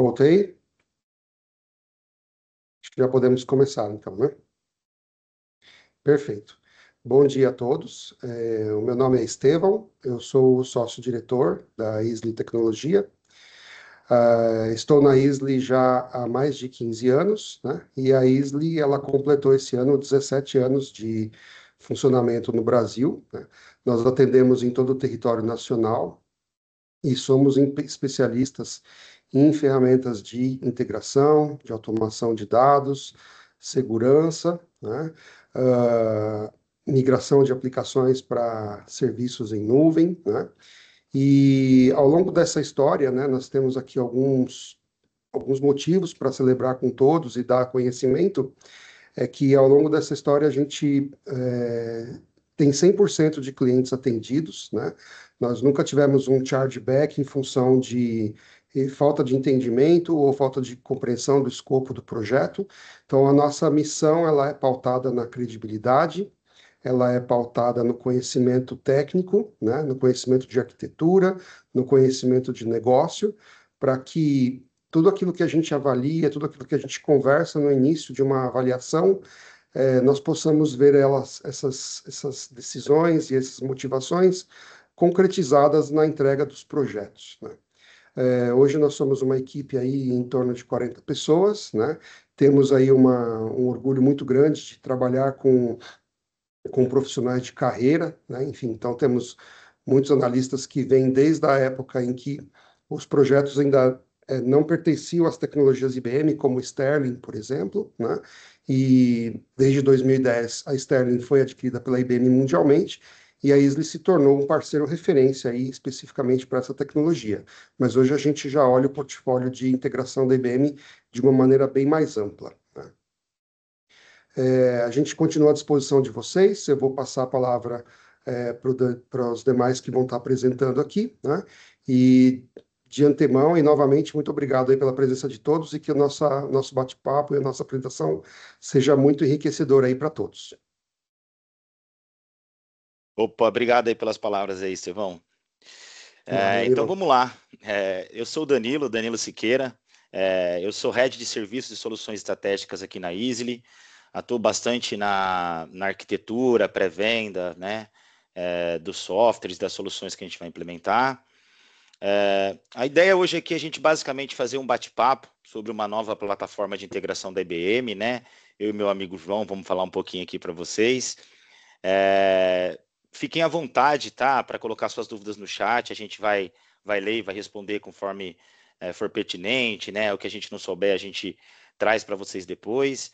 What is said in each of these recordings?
Voltei? Acho que já podemos começar, então, né? Perfeito. Bom dia a todos. O meu nome é Estevão, eu sou o sócio-diretor da Isli Tecnologia. Estou na Isli já há mais de 15 anos, né? E a Isli, ela completou esse ano 17 anos de funcionamento no Brasil, né? Nós atendemos em todo o território nacional e somos especialistas em ferramentas de integração, de automação de dados, segurança, né? Migração de aplicações para serviços em nuvem, né? E ao longo dessa história, né, nós temos aqui alguns motivos para celebrar com todos e dar conhecimento, é que ao longo dessa história a gente tem 100% de clientes atendidos, né? Nós nunca tivemos um chargeback em função de falta de entendimento ou falta de compreensão do escopo do projeto. Então, a nossa missão, ela é pautada na credibilidade, ela é pautada no conhecimento técnico, né? No conhecimento de arquitetura, no conhecimento de negócio, para que tudo aquilo que a gente avalia, tudo aquilo que a gente conversa no início de uma avaliação, nós possamos ver essas decisões e essas motivações concretizadas na entrega dos projetos, né? Hoje nós somos uma equipe aí em torno de 40 pessoas, né? Temos aí um orgulho muito grande de trabalhar com profissionais de carreira, né? Enfim, então temos muitos analistas que vêm desde a época em que os projetos ainda não pertenciam às tecnologias IBM, como Sterling, por exemplo, né? E desde 2010 a Sterling foi adquirida pela IBM mundialmente e a ISLE se tornou um parceiro referência aí especificamente para essa tecnologia. Mas hoje a gente já olha o portfólio de integração da IBM de uma maneira bem mais ampla, né? A gente continua à disposição de vocês. Eu vou passar a palavra para os demais que vão estar apresentando aqui, né? E de antemão e novamente, muito obrigado aí pela presença de todos e que o nosso bate-papo e a nossa apresentação seja muito enriquecedora aí para todos. Opa, obrigado aí pelas palavras aí, Estevão. Então vamos lá. Eu sou o Danilo Siqueira. Eu sou Head de Serviços e Soluções Estratégicas aqui na Isli. Atuo bastante na arquitetura, pré-venda, né, dos softwares, das soluções que a gente vai implementar. A ideia hoje aqui é a gente basicamente fazer um bate-papo sobre uma nova plataforma de integração da IBM, né? Eu e meu amigo João vamos falar um pouquinho aqui para vocês. Fiquem à vontade, tá? Para colocar suas dúvidas no chat, a gente vai ler e vai responder conforme for pertinente, né? O que a gente não souber, a gente traz para vocês depois.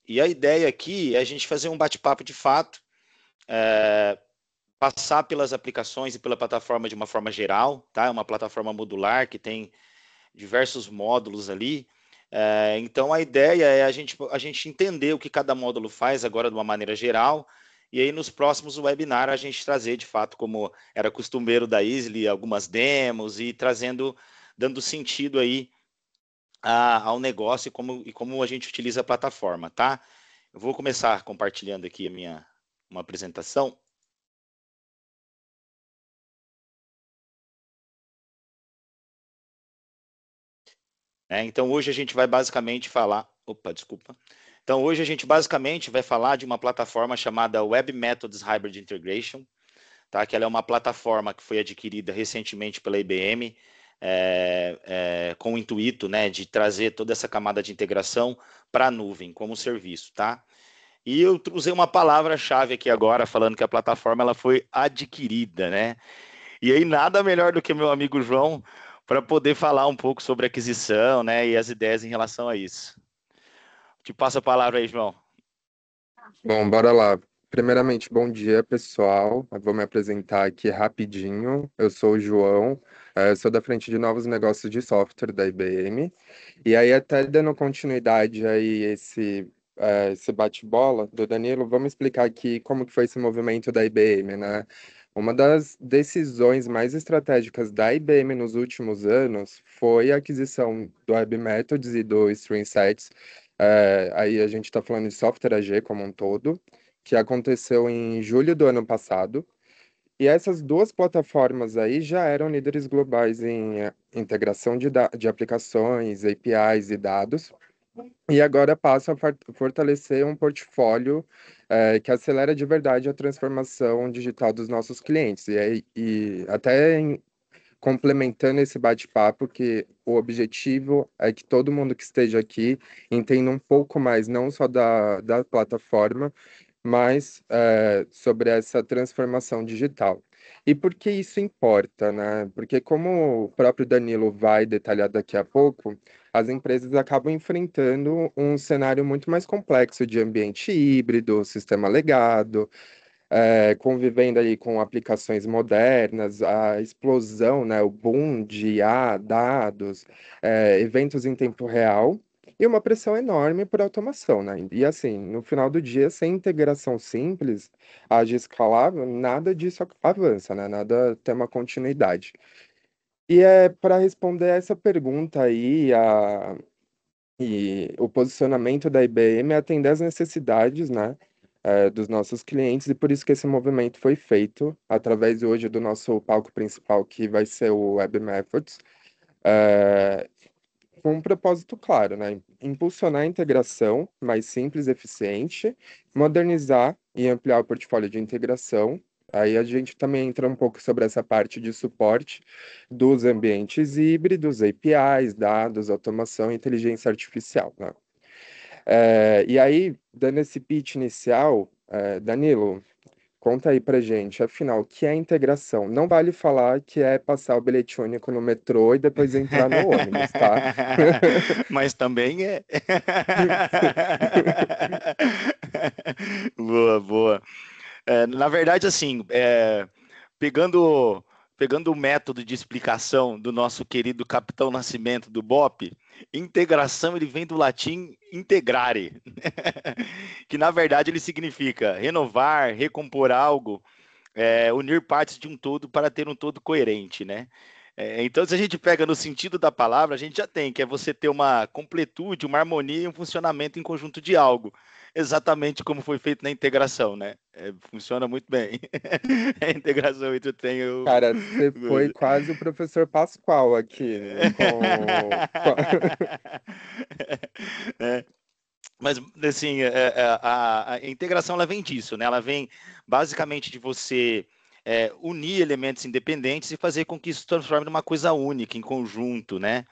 E a ideia aqui é a gente fazer um bate-papo de fato, passar pelas aplicações e pela plataforma de uma forma geral, tá? É uma plataforma modular que tem diversos módulos ali. Então a ideia é a gente entender o que cada módulo faz agora de uma maneira geral, e aí nos próximos webinars a gente trazer de fato, como era costumeiro da Isli, algumas demos e dando sentido aí ao negócio e como a gente utiliza a plataforma, tá? Eu vou começar compartilhando aqui uma apresentação. Então hoje a gente vai basicamente falar. Opa, desculpa. Então hoje a gente basicamente vai falar de uma plataforma chamada Web Methods Hybrid Integration, tá? Que ela é uma plataforma que foi adquirida recentemente pela IBM, com o intuito, né, de trazer toda essa camada de integração para a nuvem como serviço, tá? E eu usei uma palavra-chave aqui agora, falando que a plataforma ela foi adquirida, né? E aí nada melhor do que meu amigo João para poder falar um pouco sobre aquisição, né, e as ideias em relação a isso. Te passo a palavra aí, João. Bom, bora lá. Primeiramente, bom dia, pessoal. Eu vou me apresentar aqui rapidinho. Eu sou o João, sou da frente de novos negócios de software da IBM. E aí, até dando continuidade aí esse bate-bola do Danilo, vamos explicar aqui como que foi esse movimento da IBM, né? Uma das decisões mais estratégicas da IBM nos últimos anos foi a aquisição do Web Methods e do StreamSets. Aí a gente está falando de software AG como um todo, que aconteceu em julho do ano passado. E essas duas plataformas aí já eram líderes globais em integração de aplicações, APIs e dados, e agora passam a fortalecer um portfólio que acelera de verdade a transformação digital dos nossos clientes. E até complementando esse bate-papo, que o objetivo é que todo mundo que esteja aqui entenda um pouco mais, não só da plataforma, mas sobre essa transformação digital. E por que isso importa, né? Porque como o próprio Danilo vai detalhar daqui a pouco, as empresas acabam enfrentando um cenário muito mais complexo de ambiente híbrido, sistema legado, convivendo aí com aplicações modernas, a explosão, né, o boom de IA, dados, eventos em tempo real e uma pressão enorme por automação, né? E assim, no final do dia, sem integração simples, ágil e escalável, nada disso avança, né? Nada tem uma continuidade. E é para responder essa pergunta aí, e o posicionamento da IBM é atender às necessidades, né, dos nossos clientes, e por isso que esse movimento foi feito através hoje do nosso palco principal, que vai ser o Web Methods, é, com um propósito claro, né, impulsionar a integração mais simples e eficiente, modernizar e ampliar o portfólio de integração. Aí a gente também entra um pouco sobre essa parte de suporte dos ambientes híbridos, APIs, dados, automação e inteligência artificial, né? E aí, dando esse pitch inicial, Danilo, conta aí pra gente, afinal, o que é integração? Não vale falar que é passar o bilhete único no metrô e depois entrar no ônibus, tá? Mas também é. Boa, boa. Na verdade, assim, pegando, pegando o método de explicação do nosso querido Capitão Nascimento do BOP, integração ele vem do latim integrare, que na verdade ele significa renovar, recompor algo, unir partes de um todo para ter um todo coerente, né? Então, se a gente pega no sentido da palavra, a gente já tem, que é você ter uma completude, uma harmonia e um funcionamento em conjunto de algo, exatamente como foi feito na integração, né? Funciona muito bem. A integração entre o trem e o... Cara, você foi quase o professor Pascoal aqui, né, É, mas, assim, a integração ela vem disso, né? Ela vem basicamente de você unir elementos independentes e fazer com que isso se transforme numa coisa única, em conjunto, né?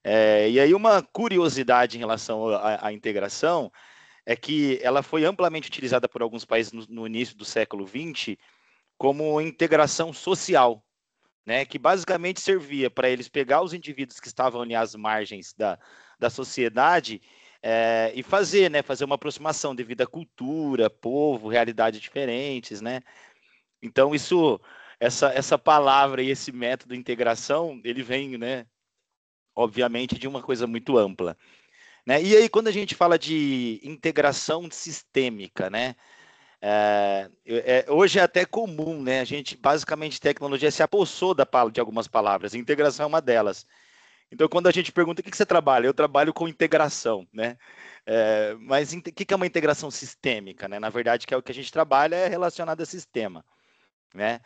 E aí uma curiosidade em relação à integração é que ela foi amplamente utilizada por alguns países no início do século XX como integração social, né? Que basicamente servia para eles pegar os indivíduos que estavam ali às margens da sociedade e fazer, né? Fazer uma aproximação devido à cultura, povo, realidades diferentes, né? Então essa palavra e esse método de integração, ele vem, né? Obviamente de uma coisa muito ampla, né? E aí quando a gente fala de integração sistêmica, né? Hoje é até comum, né? A gente, basicamente, tecnologia se apossou de algumas palavras, integração é uma delas. Então, quando a gente pergunta o que você trabalha, eu trabalho com integração, né? Mas o que é uma integração sistêmica, né? Na verdade, que é o que a gente trabalha é relacionado a sistema, né?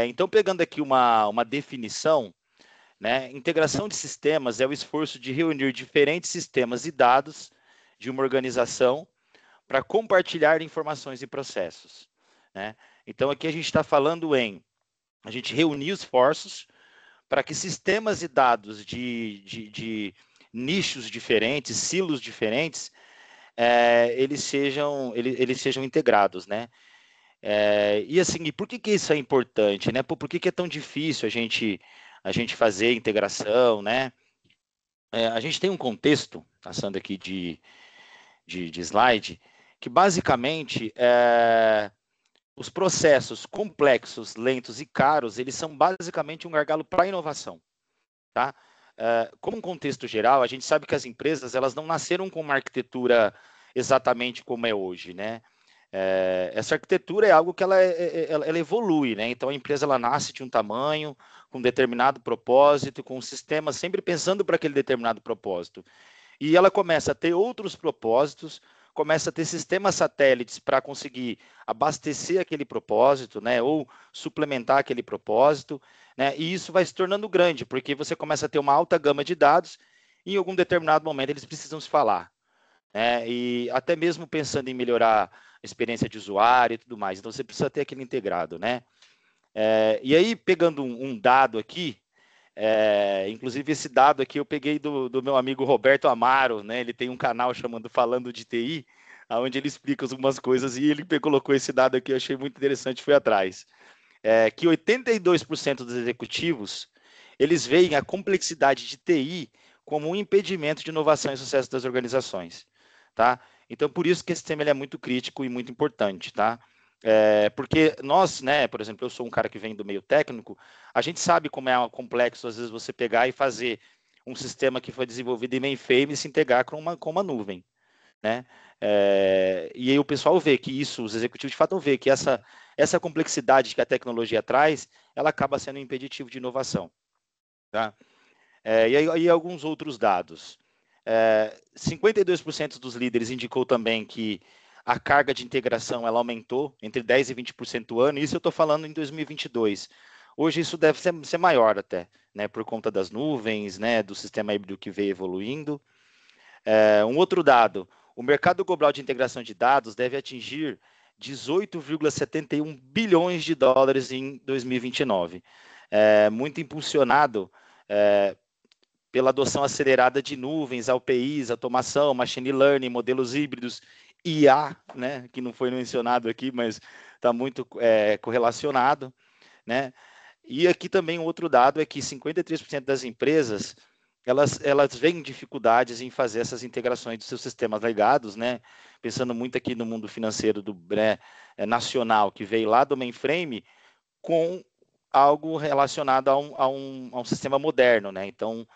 Então, pegando aqui uma definição, né? Integração de sistemas é o esforço de reunir diferentes sistemas e dados de uma organização para compartilhar informações e processos, né? Então, aqui a gente está falando a gente reunir esforços para que sistemas e dados de nichos diferentes, silos diferentes, eles sejam integrados, né? E assim, e por que isso é importante, né? Por que é tão difícil a gente fazer integração, né? A gente tem um contexto, passando aqui de slide, que basicamente os processos complexos, lentos e caros, eles são basicamente um gargalo para a inovação, tá? Como um contexto geral, a gente sabe que as empresas elas não nasceram com uma arquitetura exatamente como é hoje, né? Essa arquitetura é algo que ela evolui, né? Então a empresa ela nasce de um tamanho, com um determinado propósito, com um sistema sempre pensando para aquele determinado propósito. E ela começa a ter outros propósitos começa a ter sistemas satélites para conseguir abastecer aquele propósito, né, ou suplementar aquele propósito, né, e isso vai se tornando grande, porque você começa a ter uma alta gama de dados e em algum determinado momento eles precisam se falar, né, e até mesmo pensando em melhorar a experiência de usuário e tudo mais, então você precisa ter aquilo integrado, né. E aí, pegando um dado aqui, inclusive esse dado aqui eu peguei do meu amigo Roberto Amaro, né? Ele tem um canal chamando Falando de TI, onde ele explica algumas coisas e ele colocou esse dado aqui, eu achei muito interessante, fui atrás. Que 82% dos executivos, eles veem a complexidade de TI como um impedimento de inovação e sucesso das organizações, tá? Então, por isso que esse tema ele é muito crítico e muito importante, tá? Porque nós, né, por exemplo, eu sou um cara que vem do meio técnico, a gente sabe como é complexo, às vezes, você pegar e fazer um sistema que foi desenvolvido em mainframe e se integrar com uma nuvem, né? E aí o pessoal vê que isso, os executivos de fato vê que essa complexidade que a tecnologia traz, ela acaba sendo um impeditivo de inovação, tá? E aí alguns outros dados. 52% dos líderes indicou também que a carga de integração ela aumentou entre 10% e 20% ao ano, e isso eu estou falando em 2022. Hoje isso deve ser maior até, né, por conta das nuvens, né, do sistema híbrido que veio evoluindo. Um outro dado, o mercado global de integração de dados deve atingir 18,71 bilhões de dólares em 2029, muito impulsionado pela adoção acelerada de nuvens, APIs, automação, machine learning, modelos híbridos, IA, né, que não foi mencionado aqui, mas está muito correlacionado, né? E aqui também outro dado é que 53% das empresas elas veem dificuldades em fazer essas integrações dos seus sistemas legados, né? Pensando muito aqui no mundo financeiro nacional, que veio lá do mainframe, com algo relacionado a um sistema moderno, né? Então,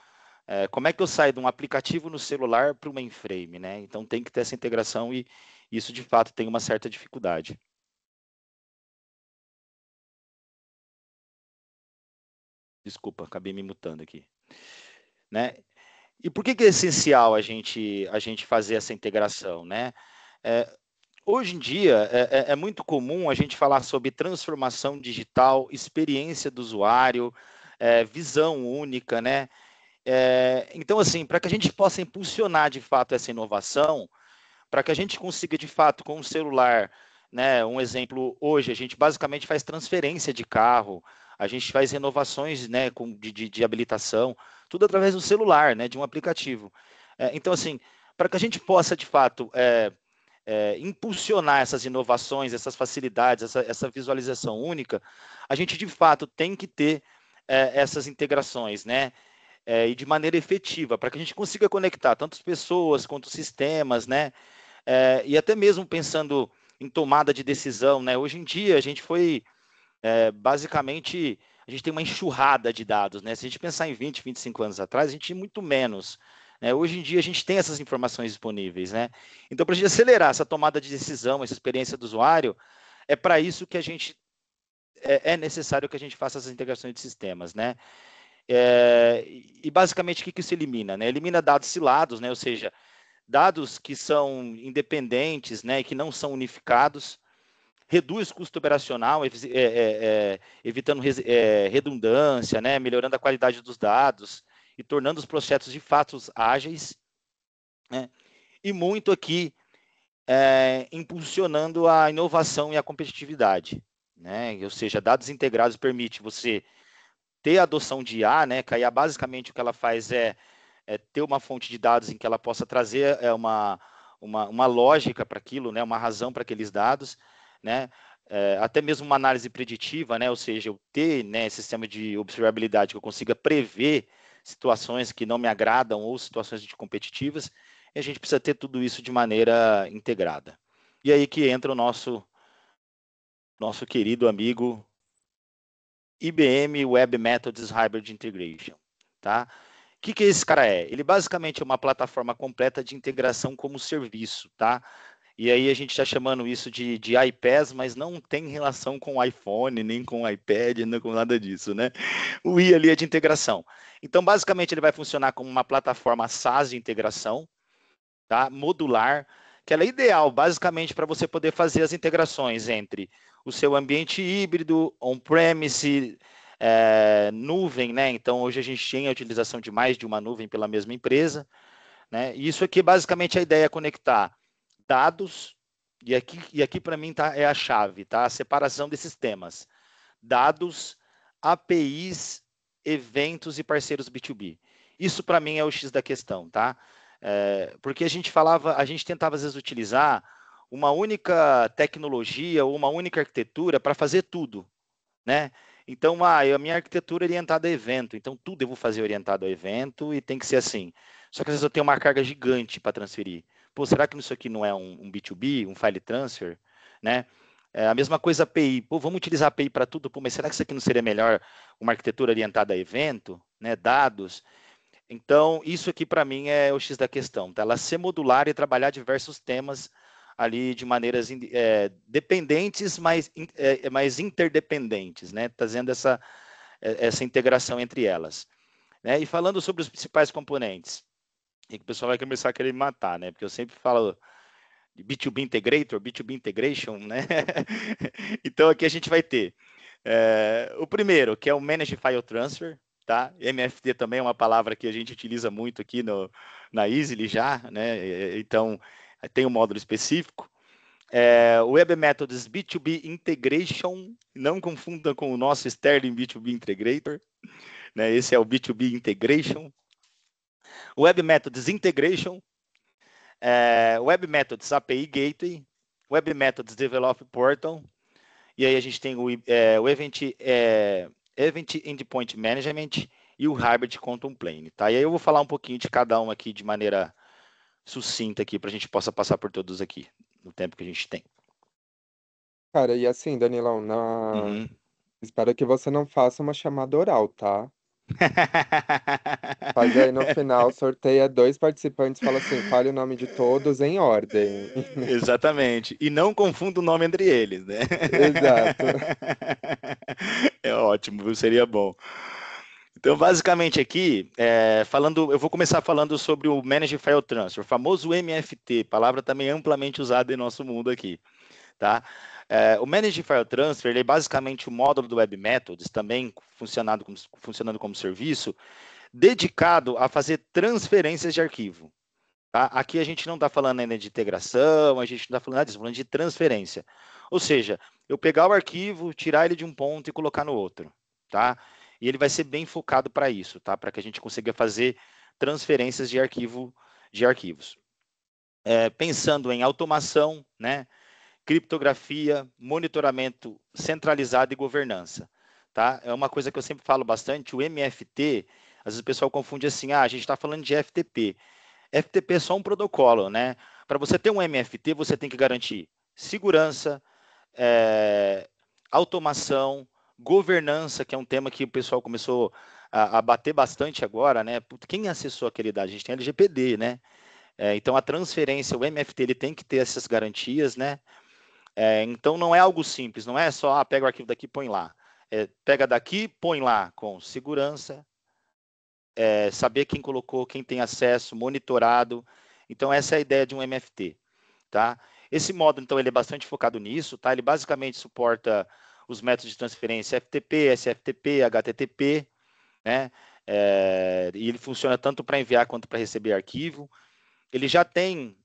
como é que eu saio de um aplicativo no celular para o mainframe, né? Então tem que ter essa integração e isso de fato tem uma certa dificuldade. Desculpa, acabei me mutando aqui, né? E por que é essencial a gente fazer essa integração, né? Hoje em dia é muito comum a gente falar sobre transformação digital, experiência do usuário, visão única, né? Então, assim, para que a gente possa impulsionar de fato essa inovação, para que a gente consiga de fato com o celular, né? Um exemplo, hoje a gente basicamente faz transferência de carro, a gente faz renovações, né, de habilitação, tudo através do celular, né, de um aplicativo. Então, assim, para que a gente possa de fato impulsionar essas inovações, essas facilidades, essa visualização única, a gente de fato tem que ter essas integrações, né? E de maneira efetiva, para que a gente consiga conectar tanto as pessoas quanto os sistemas, né? E até mesmo pensando em tomada de decisão, né? Hoje em dia a gente foi basicamente a gente tem uma enxurrada de dados, né? Se a gente pensar em 20, 25 anos atrás, a gente tinha muito menos. Hoje em dia a gente tem essas informações disponíveis, né? Então, para a gente acelerar essa tomada de decisão, essa experiência do usuário, é para isso que a gente é necessário que a gente faça essas integrações de sistemas, né? E basicamente o que isso elimina, né? Elimina dados cilados, né? Ou seja, dados que são independentes, né? Que não são unificados, reduz custo operacional, evitando redundância, né? Melhorando a qualidade dos dados e tornando os processos de fato ágeis, né? E muito aqui impulsionando a inovação e a competitividade, né? Ou seja, dados integrados permite você ter a adoção de IA, né? Que a IA basicamente o que ela faz é ter uma fonte de dados em que ela possa trazer uma lógica para aquilo, né? Uma razão para aqueles dados, né? Até mesmo uma análise preditiva, né? Ou seja, eu ter, né, esse sistema de observabilidade que eu consiga prever situações que não me agradam ou situações de competitivas, e a gente precisa ter tudo isso de maneira integrada. E aí que entra o nosso querido amigo IBM Web Methods Hybrid Integration, tá? O que esse cara é? Ele basicamente é uma plataforma completa de integração como serviço, tá? E aí a gente está chamando isso de iPaaS, mas não tem relação com o iPhone, nem com o iPad, nem com nada disso, né? O I ali é de integração. Então, basicamente, ele vai funcionar como uma plataforma SaaS de integração, tá? Modular, que ela é ideal, basicamente, para você poder fazer as integrações entre o seu ambiente híbrido, on-premise, nuvem, né? Então, hoje a gente tem a utilização de mais de uma nuvem pela mesma empresa, né? E isso aqui, basicamente, a ideia é conectar dados, e aqui para mim é a chave, tá? A separação desses temas. Dados, APIs, eventos e parceiros B2B. Isso para mim é o X da questão, tá? Porque a gente tentava às vezes utilizar uma única tecnologia ou uma única arquitetura para fazer tudo, né? Então, a minha arquitetura é orientada a evento, então tudo eu vou fazer orientado a evento e tem que ser assim. Só que às vezes eu tenho uma carga gigante para transferir. Pô, será que isso aqui não é um B2B, um file transfer, né? A mesma coisa API. Pô, vamos utilizar API para tudo, pô, mas será que isso aqui não seria melhor uma arquitetura orientada a evento, né? Dados. Então, isso aqui para mim é o X da questão, tá? Ela ser modular e trabalhar diversos temas ali de maneiras dependentes, mas interdependentes, né? Trazendo essa integração entre elas, né? E falando sobre os principais componentes, e que o pessoal vai começar a querer me matar, né? Porque eu sempre falo de B2B Integrator, B2B Integration, né? Então aqui a gente vai ter o primeiro, que é o Managed File Transfer, tá? MFT também é uma palavra que a gente utiliza muito aqui na Easily já, né? Então tem um módulo específico. O Web Methods B2B Integration, não confunda com o nosso Sterling B2B Integrator, né? Esse é o B2B Integration. Web Methods Integration, Web Methods API Gateway, Web Methods Develop Portal, e aí a gente tem o Event Endpoint Management e o Hybrid Control Plane, tá? E aí eu vou falar um pouquinho de cada um aqui de maneira sucinta aqui, para a gente possa passar por todos aqui, no tempo que a gente tem. Cara, e assim, Danilão, Uhum. espero que você não faça uma chamada oral, tá? Faz aí no final, sorteia 2 participantes, fala assim, fale o nome de todos em ordem. Exatamente. E não confunda o nome entre eles, né? Exato. É ótimo, viu? Seria bom. Então, basicamente aqui, eu vou começar falando sobre o Managed File Transfer, o famoso MFT, palavra também amplamente usada em nosso mundo aqui, tá? O Managed File Transfer, ele é basicamente o módulo do Web Methods, também funcionando como serviço, dedicado a fazer transferências de arquivo. Tá? Aqui a gente não está falando ainda de integração, a gente não está falando nada disso, falando de transferência. Ou seja, eu pegar o arquivo, tirar ele de um ponto e colocar no outro. Tá? E ele vai ser bem focado para isso, tá? Para que a gente consiga fazer transferências de arquivos. Pensando em automação, né? Criptografia, monitoramento centralizado e governança. Tá? É uma coisa que eu sempre falo bastante, o MFT, às vezes o pessoal confunde assim, a gente está falando de FTP. FTP é só um protocolo, né? Para você ter um MFT, você tem que garantir segurança, automação, governança, que é um tema que o pessoal começou a bater bastante agora, né? Quem acessou aquele dado? A gente tem LGPD, né? Então a transferência, o MFT, ele tem que ter essas garantias, né? Então não é algo simples, não é só pega o arquivo daqui e põe lá. Pega daqui, põe lá com segurança, saber quem colocou, quem tem acesso, monitorado. Então essa é a ideia de um MFT, tá? Esse módulo, então, ele é bastante focado nisso, tá? Ele basicamente suporta os métodos de transferência FTP, SFTP, HTTP, né? E ele funciona tanto para enviar quanto para receber arquivo. Ele já tem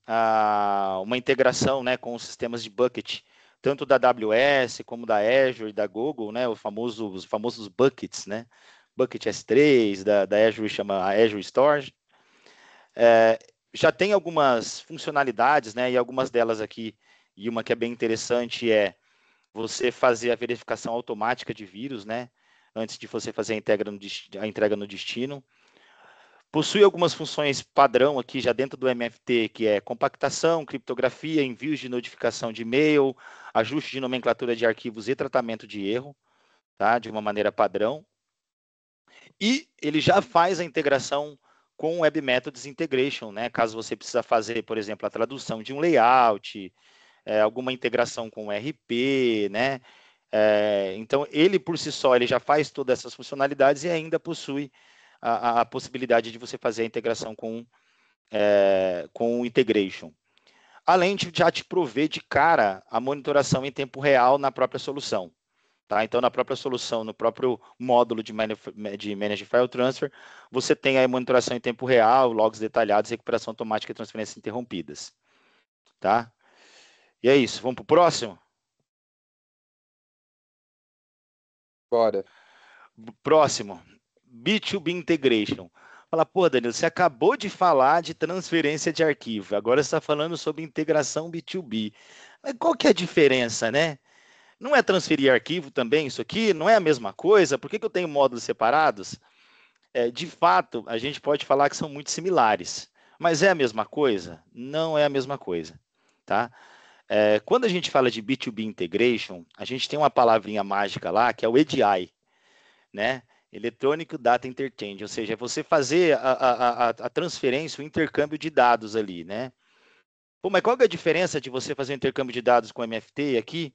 uma integração, né, com os sistemas de bucket, tanto da AWS como da Azure e da Google, né, os famosos buckets, né? Bucket S3, da Azure chama Azure Storage. Já tem algumas funcionalidades, né, e algumas delas aqui, e uma que é bem interessante é você fazer a verificação automática de vírus, né, antes de você fazer a entrega no destino. Possui algumas funções padrão aqui já dentro do MFT, que é compactação, criptografia, envios de notificação de e-mail, ajuste de nomenclatura de arquivos e tratamento de erro, tá, de uma maneira padrão. E ele já faz a integração com o Web Methods Integration, né? Caso você precisa fazer, por exemplo, a tradução de um layout, alguma integração com o RP, né? Então, ele por si só, ele já faz todas essas funcionalidades e ainda possui a possibilidade de você fazer a integração com o Integration. além de já te prover de cara a monitoração em tempo real na própria solução. Tá? Então, na própria solução, no próprio módulo de Managed File Transfer, você tem a monitoração em tempo real, logs detalhados, recuperação automática e transferências interrompidas. Tá? E é isso. Vamos para o próximo? Bora. Próximo. B2B Integration. Fala, pô, Danilo, você acabou de falar de transferência de arquivo. Agora você está falando sobre integração B2B. Mas qual que é a diferença, né? Não é transferir arquivo também isso aqui? Não é a mesma coisa? Por que eu tenho módulos separados? De fato, a gente pode falar que são muito similares. Mas é a mesma coisa? Não é a mesma coisa. Tá? Quando a gente fala de B2B Integration, a gente tem uma palavrinha mágica lá, que é o EDI, né? Electronic Data Interchange, ou seja, você fazer a transferência, o intercâmbio de dados ali, né? Pô, mas qual é a diferença de você fazer o intercâmbio de dados com MFT aqui?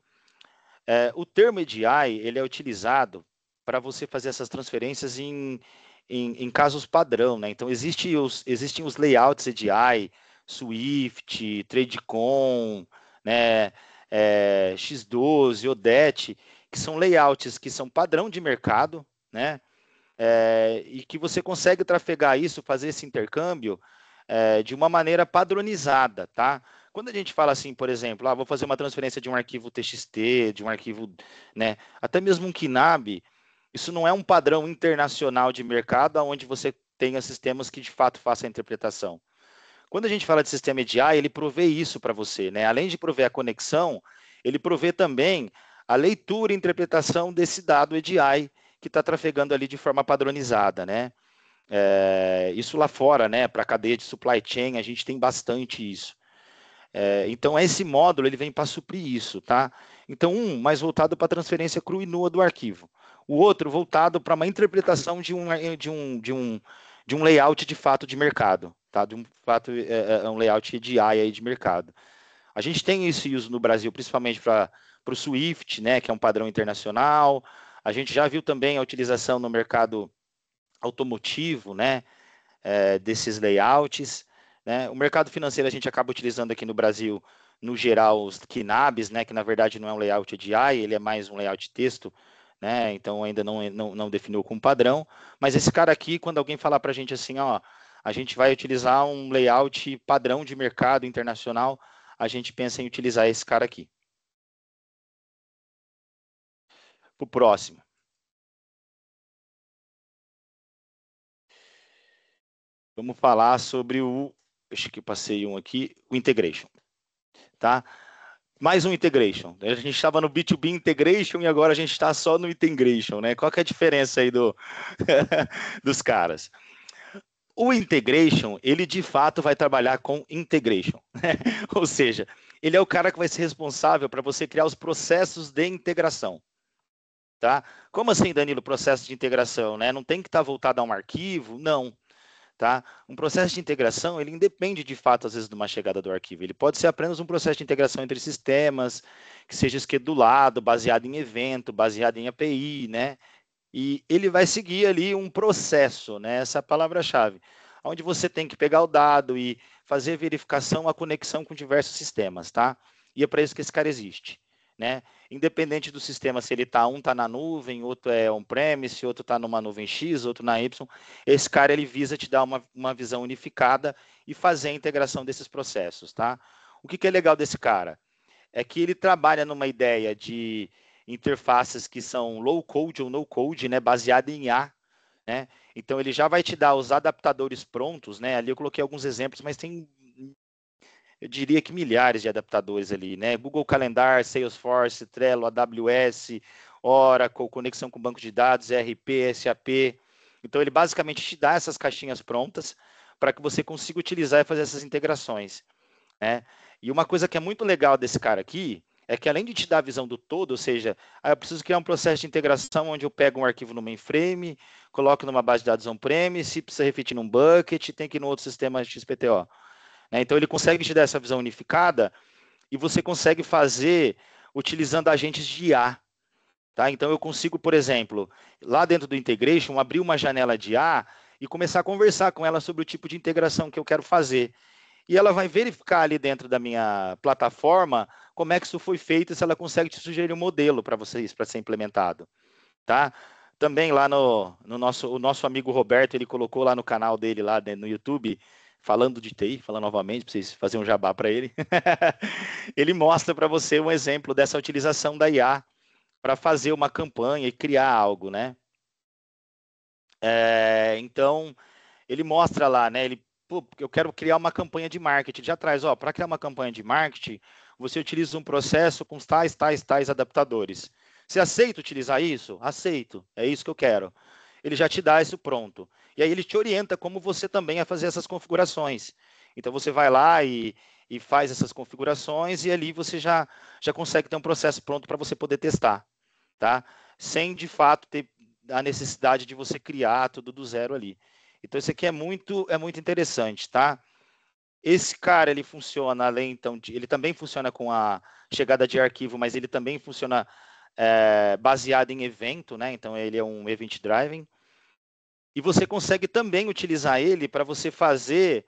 O termo EDI, ele é utilizado para você fazer essas transferências em casos padrão, né? Então, existem os layouts EDI, Swift, TradeCon, né? X12, ODET, que são layouts que são padrão de mercado, né? E que você consegue trafegar isso, fazer esse intercâmbio de uma maneira padronizada, tá? Quando a gente fala assim, por exemplo, vou fazer uma transferência de um arquivo TXT, de um arquivo, né, até mesmo um KNAB, isso não é um padrão internacional de mercado onde você tenha sistemas que de fato façam a interpretação. Quando a gente fala de sistema EDI, ele provê isso para você, né? Além de prover a conexão, ele provê também a leitura e interpretação desse dado EDI que está trafegando ali de forma padronizada, né? Isso lá fora, né? Para a cadeia de supply chain, a gente tem bastante isso. Então, esse módulo ele vem para suprir isso, tá? Então, um mais voltado para a transferência crua e nua do arquivo. O outro voltado para uma interpretação de um layout de fato de mercado, tá? De um fato, um layout EDI aí de mercado. A gente tem esse uso no Brasil, principalmente para o Swift, né? Que é um padrão internacional. A gente já viu também a utilização no mercado automotivo, né? Desses layouts. Né? O mercado financeiro a gente acaba utilizando aqui no Brasil, no geral, os KNABs, né? Que na verdade não é um layout EDI, ele é mais um layout texto, né? Então ainda não definiu como padrão. Mas esse cara aqui, quando alguém falar para a gente assim, ó, a gente vai utilizar um layout padrão de mercado internacional, a gente pensa em utilizar esse cara aqui. Para o próximo. Vamos falar sobre acho que eu passei um aqui, o integration, tá? Mais um integration. A gente estava no B2B integration e agora a gente está só no integration, né? Qual que é a diferença aí dos caras? O integration, ele de fato vai trabalhar com integration, né? Ou seja, ele é o cara que vai ser responsável para você criar os processos de integração. Tá? Como assim, Danilo, processo de integração, né? Não tem que estar voltado a um arquivo? Não. Tá? Um processo de integração, ele independe de fato, às vezes, de uma chegada do arquivo. Ele pode ser apenas um processo de integração entre sistemas, que seja schedulado, baseado em evento, baseado em API, né? E ele vai seguir ali um processo, né? Essa é a palavra-chave, onde você tem que pegar o dado e fazer verificação, a conexão com diversos sistemas, tá? E é para isso que esse cara existe, né? Independente do sistema, se ele um está na nuvem, outro é on-premise, outro está numa nuvem X, outro na Y, esse cara ele visa te dar uma visão unificada e fazer a integração desses processos, tá? O que é legal desse cara? É que ele trabalha numa ideia de interfaces que são low code ou no code, né, baseada em IA, né? Então ele já vai te dar os adaptadores prontos, né? Ali eu coloquei alguns exemplos, mas tem, eu diria que milhares de adaptadores ali, né? Google Calendar, Salesforce, Trello, AWS, Oracle, conexão com banco de dados, ERP, SAP. Então ele basicamente te dá essas caixinhas prontas para que você consiga utilizar e fazer essas integrações, né? E uma coisa que é muito legal desse cara aqui é que além de te dar a visão do todo, ou seja, eu preciso criar um processo de integração onde eu pego um arquivo no mainframe, coloco numa base de dados on-premise, se precisa refletir num bucket, tem que ir no outro sistema XPTO. Né? Então ele consegue te dar essa visão unificada e você consegue fazer utilizando agentes de IA. Tá? Então eu consigo, por exemplo, lá dentro do integration, abrir uma janela de IA e começar a conversar com ela sobre o tipo de integração que eu quero fazer. e ela vai verificar ali dentro da minha plataforma como é que isso foi feito e se ela consegue te sugerir um modelo para vocês, para ser implementado, tá? Também lá no nosso amigo Roberto, ele colocou lá no canal dele, lá no YouTube, falando de TI, falando novamente, para vocês fazerem um jabá para ele, ele mostra para você um exemplo dessa utilização da IA para fazer uma campanha e criar algo, né? Então, ele mostra lá, né? Eu quero criar uma campanha de marketing. Já traz, ó, para criar uma campanha de marketing, você utiliza um processo com tais adaptadores. Você aceita utilizar isso? Aceito. É isso que eu quero. Ele já te dá isso pronto. E aí ele te orienta como você também a fazer essas configurações. Então você vai lá e faz essas configurações e ali você já consegue ter um processo pronto para você poder testar, tá? Sem de fato ter a necessidade de você criar tudo do zero ali. Então isso aqui é muito interessante, tá? Esse cara, ele funciona além, então, ele também funciona com a chegada de arquivo, mas ele também funciona baseado em evento, né? Então ele é um event driving. E você consegue também utilizar ele para você fazer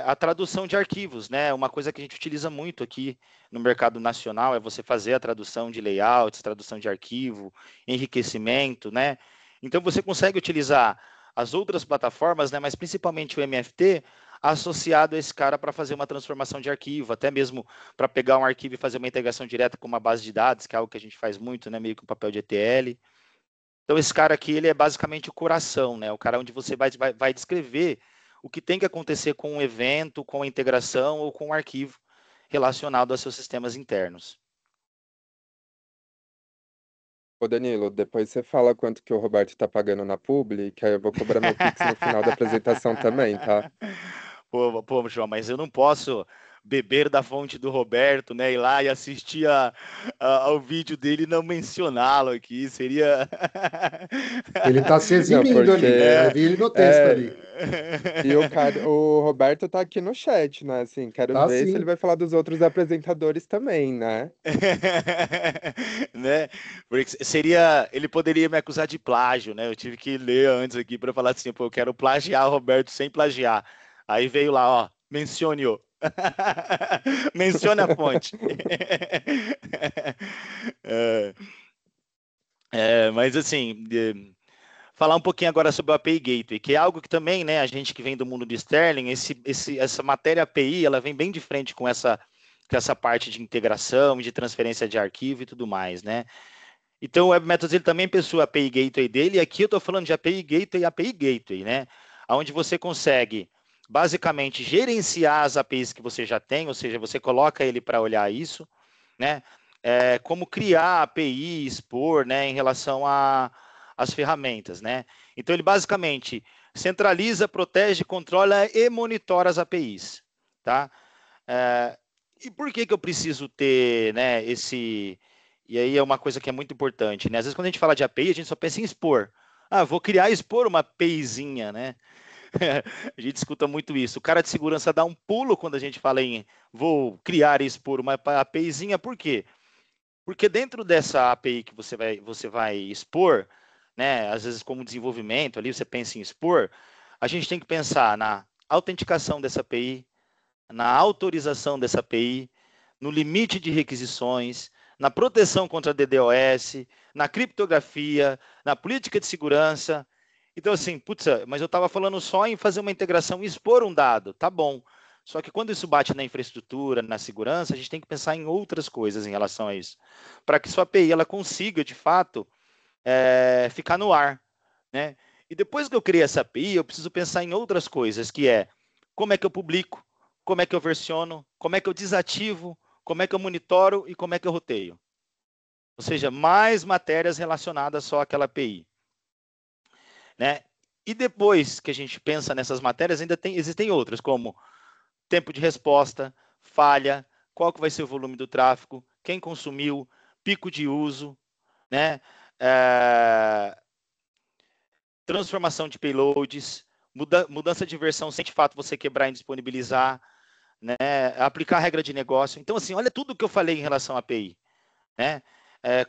a tradução de arquivos, né? Uma coisa que a gente utiliza muito aqui no mercado nacional é você fazer a tradução de layouts, tradução de arquivo, enriquecimento, né? Então você consegue utilizar as outras plataformas, né? Mas principalmente o MFT associado a esse cara para fazer uma transformação de arquivo, até mesmo para pegar um arquivo e fazer uma integração direta com uma base de dados, que é algo que a gente faz muito, né? Meio que um papel de ETL. Então esse cara aqui, ele é basicamente o coração, né? O cara onde você vai descrever o que tem que acontecer com um evento, com a integração ou com um arquivo relacionado aos seus sistemas internos. Ô Danilo, depois você fala quanto que o Roberto tá pagando na publi, que aí eu vou cobrar meu Pix no final da apresentação também, tá? Pô, João, mas eu não posso beber da fonte do Roberto, né? Ir lá e assistir ao vídeo dele e não mencioná-lo aqui. Seria. Ele está se Não, eximindo ali. porque Eu vi ele no texto ali. e o Roberto tá aqui no chat, né? Assim, quero Tá ver se ele sim. vai falar dos outros apresentadores também, né? Né? Porque ele poderia me acusar de plágio, né? Eu tive que ler antes aqui para falar assim, pô, eu quero plagiar o Roberto sem plagiar. Aí veio lá, ó, mencione-o. Mencione a fonte. Mas assim, falar um pouquinho agora sobre o API Gateway, que é algo que também, né, a gente que vem do mundo de Sterling, essa matéria API, ela vem bem de frente com essa parte de integração, de transferência de arquivo e tudo mais, né? Então, o Web Methods ele também possui a API Gateway dele, e aqui eu estou falando de API Gateway e API Gateway, né? Onde você consegue, basicamente, gerenciar as APIs que você já tem, ou seja, você coloca ele para olhar isso, né? Como criar API, expor, né, em relação às ferramentas, né? Então, ele basicamente centraliza, protege, controla e monitora as APIs, tá? E por que eu preciso ter, né, esse... E aí é uma coisa que é muito importante, né? Às vezes quando a gente fala de API, a gente só pensa em expor. Ah, vou criar e expor uma APIzinha, né? A gente escuta muito isso. O cara de segurança dá um pulo quando a gente fala em vou criar e expor uma APIzinha, por quê? Porque dentro dessa API que você vai expor, né, às vezes como desenvolvimento, ali você pensa em expor, a gente tem que pensar na autenticação dessa API, na autorização dessa API, no limite de requisições, na proteção contra DDoS, na criptografia, na política de segurança. Então, assim, putz, mas eu estava falando só em fazer uma integração e expor um dado, tá bom. Só que quando isso bate na infraestrutura, na segurança, a gente tem que pensar em outras coisas em relação a isso, para que sua API ela consiga, de fato, ficar no ar, né? E depois que eu criei essa API, eu preciso pensar em outras coisas, que é como é que eu publico, como é que eu versiono, como é que eu desativo, como é que eu monitoro e como é que eu roteio. Ou seja, mais matérias relacionadas só àquela API, né? E depois que a gente pensa nessas matérias, existem outras, como tempo de resposta, falha, qual que vai ser o volume do tráfego, quem consumiu, pico de uso, né? Transformação de payloads, mudança de versão sem de fato você quebrar e disponibilizar, né? Aplicar a regra de negócio. Então, assim, olha tudo que eu falei em relação à API, né?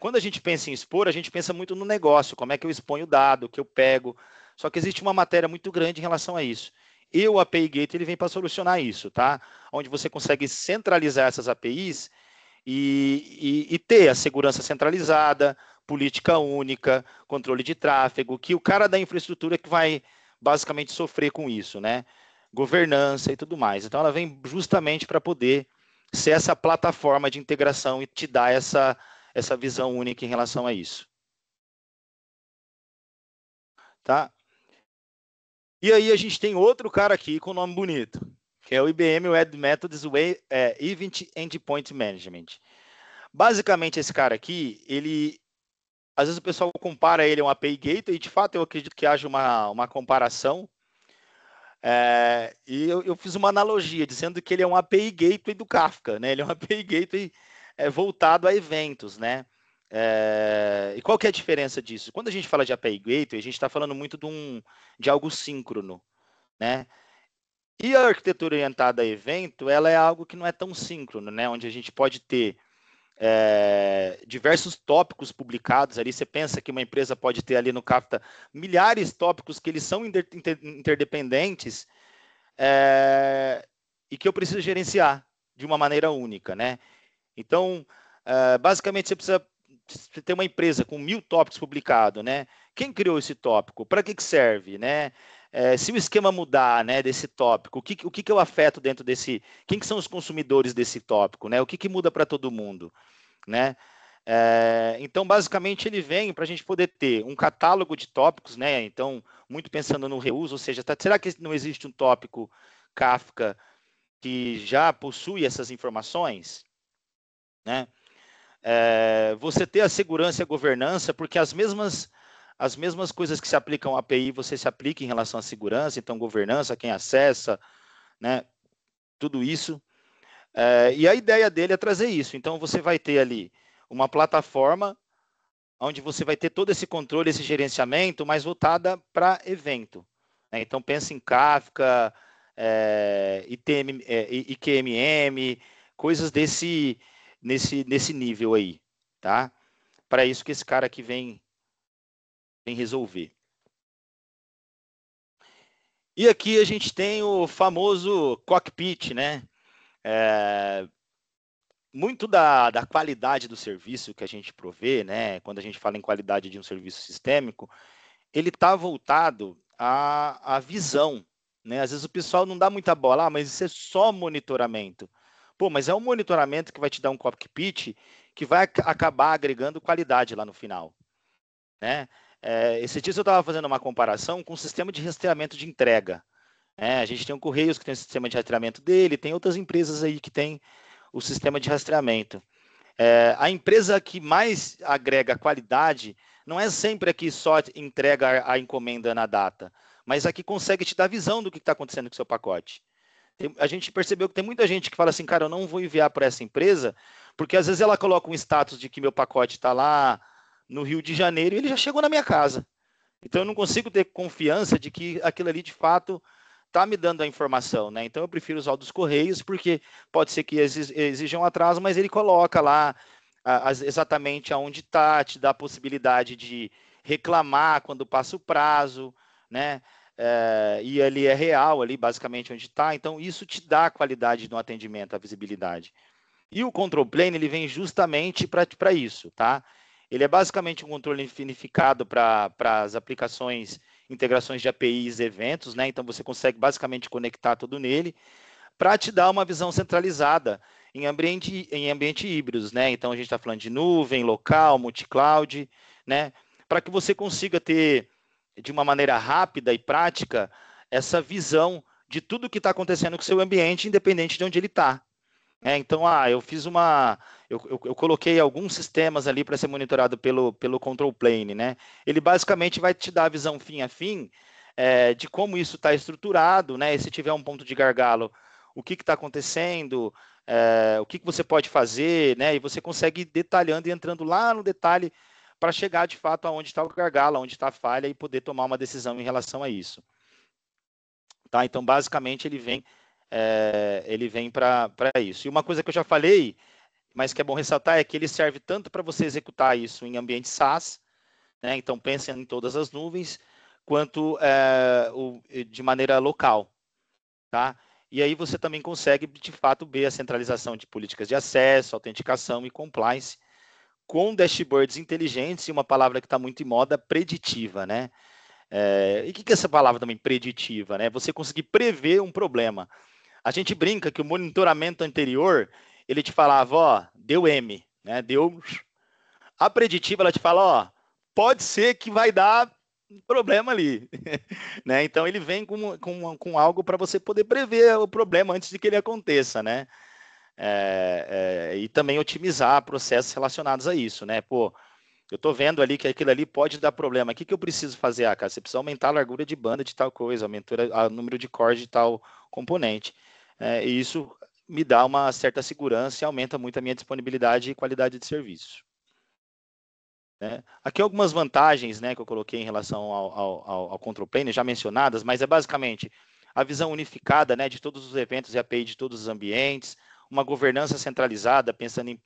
Quando a gente pensa em expor, a gente pensa muito no negócio, como é que eu exponho o dado, que eu pego. Só que existe uma matéria muito grande em relação a isso. e o API Gateway ele vem para solucionar isso, tá? Onde você consegue centralizar essas APIs e ter a segurança centralizada, política única, controle de tráfego, que o cara da infraestrutura que vai basicamente sofrer com isso, né? Governança e tudo mais. Então, ela vem justamente para poder ser essa plataforma de integração e te dar essa visão única em relação a isso. Tá? E aí a gente tem outro cara aqui com nome bonito, que é o IBM Web Methods Event Endpoint Management. Basicamente, esse cara aqui, às vezes o pessoal compara ele a um API Gateway, e de fato eu acredito que haja uma comparação. E eu fiz uma analogia, dizendo que ele é um API Gateway do Kafka, né? Ele é um API Gateway voltado a eventos, né? E qual que é a diferença disso? Quando a gente fala de API Gateway, a gente está falando muito de algo síncrono, né? E a arquitetura orientada a evento, ela é algo que não é tão síncrono, né? Onde a gente pode ter diversos tópicos publicados ali. Você pensa que uma empresa pode ter ali no Kafka milhares de tópicos que eles são interdependentes e que eu preciso gerenciar de uma maneira única, né? Então, basicamente, você precisa ter uma empresa com 1000 tópicos publicados, né? Quem criou esse tópico? Para que serve, né? Se o esquema mudar, né, desse tópico, o que eu afeto dentro desse... Quem que são os consumidores desse tópico, né? O que muda para todo mundo, né? Então, basicamente, ele vem para a gente poder ter um catálogo de tópicos, né? Então, muito pensando no reuso, ou seja, será que não existe um tópico Kafka que já possui essas informações, né? Você ter a segurança e a governança, porque as mesmas coisas que se aplicam à API, você se aplica em relação à segurança, então governança, quem acessa, né? Tudo isso. E a ideia dele é trazer isso. Então, você vai ter ali uma plataforma onde você vai ter todo esse controle, esse gerenciamento, mais voltada para evento, né? Então, pensa em Kafka, IQMM, coisas nesse nível aí, tá? Para isso que esse cara aqui vem resolver. E aqui a gente tem o famoso cockpit, né? Muito da qualidade do serviço que a gente provê, né? Quando a gente fala em qualidade de um serviço sistêmico, ele está voltado à visão, né? Às vezes o pessoal não dá muita bola, mas isso é só monitoramento. Pô, mas é um monitoramento que vai te dar um cockpit que vai acabar agregando qualidade lá no final, né? Esse dia eu estava fazendo uma comparação com o sistema de rastreamento de entrega. A gente tem o Correios que tem o sistema de rastreamento dele, tem outras empresas aí que tem o sistema de rastreamento. A empresa que mais agrega qualidade não é sempre a que só entrega a encomenda na data, mas a que consegue te dar visão do que está acontecendo com o seu pacote. A gente percebeu que tem muita gente que fala assim, cara, eu não vou enviar para essa empresa, porque às vezes ela coloca um status de que meu pacote está lá no Rio de Janeiro e ele já chegou na minha casa. Então eu não consigo ter confiança de que aquilo ali de fato está me dando a informação, né? Então eu prefiro usar o dos Correios, porque pode ser que exija um atraso, mas ele coloca lá exatamente aonde está, te dá a possibilidade de reclamar quando passa o prazo, né? E ele é real ali, basicamente, onde está. Então, isso te dá a qualidade no atendimento, a visibilidade. E o Control Plane, ele vem justamente para isso, tá? Ele é basicamente um controle unificado para as aplicações, integrações de APIs e eventos, né? Então, você consegue basicamente conectar tudo nele para te dar uma visão centralizada em ambiente híbridos, né? Então, a gente está falando de nuvem, local, multi-cloud, né? Para que você consiga ter, de uma maneira rápida e prática, essa visão de tudo que está acontecendo com o seu ambiente, independente de onde ele está. Então, eu coloquei alguns sistemas ali para ser monitorado pelo Control Plane, né? Ele basicamente vai te dar a visão fim a fim de como isso está estruturado, né? E se tiver um ponto de gargalo, o que está acontecendo, o que você pode fazer, né? E você consegue ir detalhando e entrando lá no detalhe para chegar de fato aonde está o gargalo, onde está a falha e poder tomar uma decisão em relação a isso. Tá? Então, basicamente, ele vem para isso. E uma coisa que eu já falei, mas que é bom ressaltar, é que ele serve tanto para você executar isso em ambiente SaaS, né? Então pensem em todas as nuvens, quanto de maneira local, tá? E aí você também consegue, de fato, ver a centralização de políticas de acesso, autenticação e compliance com dashboards inteligentes e uma palavra que está muito em moda, preditiva, né? E o que é essa palavra também, preditiva, né? Você conseguir prever um problema. A gente brinca que o monitoramento anterior, ele te falava, ó, deu M, né? Deu... A preditiva, ela te fala, ó, pode ser que vai dar problema ali, né? Então ele vem com algo para você poder prever o problema antes de que ele aconteça, né? E também otimizar processos relacionados a isso, né? Pô, eu estou vendo ali que aquilo ali pode dar problema. O que eu preciso fazer? Cara, você precisa aumentar a largura de banda de tal coisa, aumentar o número de core de tal componente. E isso me dá uma certa segurança e aumenta muito a minha disponibilidade e qualidade de serviço. Aqui algumas vantagens, né, que eu coloquei em relação ao Control Plane, já mencionadas, mas é basicamente a visão unificada, né, de todos os eventos e API de todos os ambientes, uma governança centralizada, pensando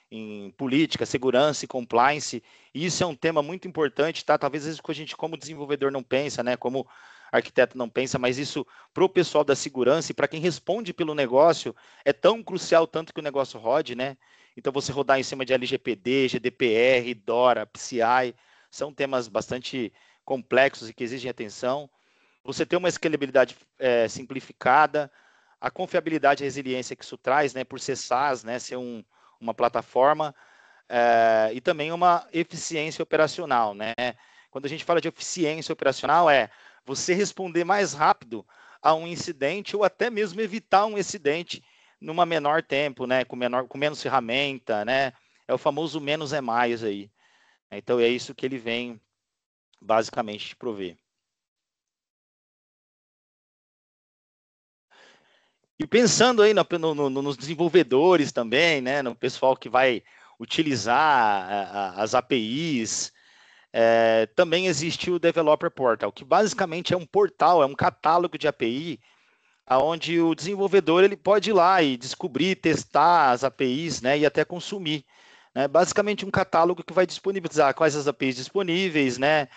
em política, segurança e compliance. E isso é um tema muito importante, tá? Talvez às vezes a gente, como desenvolvedor, não pensa, né, como arquiteto não pensa, mas isso para o pessoal da segurança e para quem responde pelo negócio é tão crucial, tanto que o negócio rode, né? Então, você rodar em cima de LGPD, GDPR, DORA, PCI, são temas bastante complexos e que exigem atenção. Você ter uma escalabilidade simplificada, a confiabilidade e resiliência que isso traz, né, por ser SaaS, né, ser uma plataforma, e também uma eficiência operacional, né? Quando a gente fala de eficiência operacional, você responder mais rápido a um incidente ou até mesmo evitar um incidente numa menor tempo, né? Com menos ferramenta, né? É o famoso menos é mais aí. Então é isso que ele vem basicamente prover. E pensando aí nos desenvolvedores também, né? No pessoal que vai utilizar as APIs, também existe o Developer Portal, que basicamente é um portal, é um catálogo de API, onde o desenvolvedor ele pode ir lá e descobrir, testar as APIs, né, e até consumir. Basicamente um catálogo que vai disponibilizar quais as APIs disponíveis, né?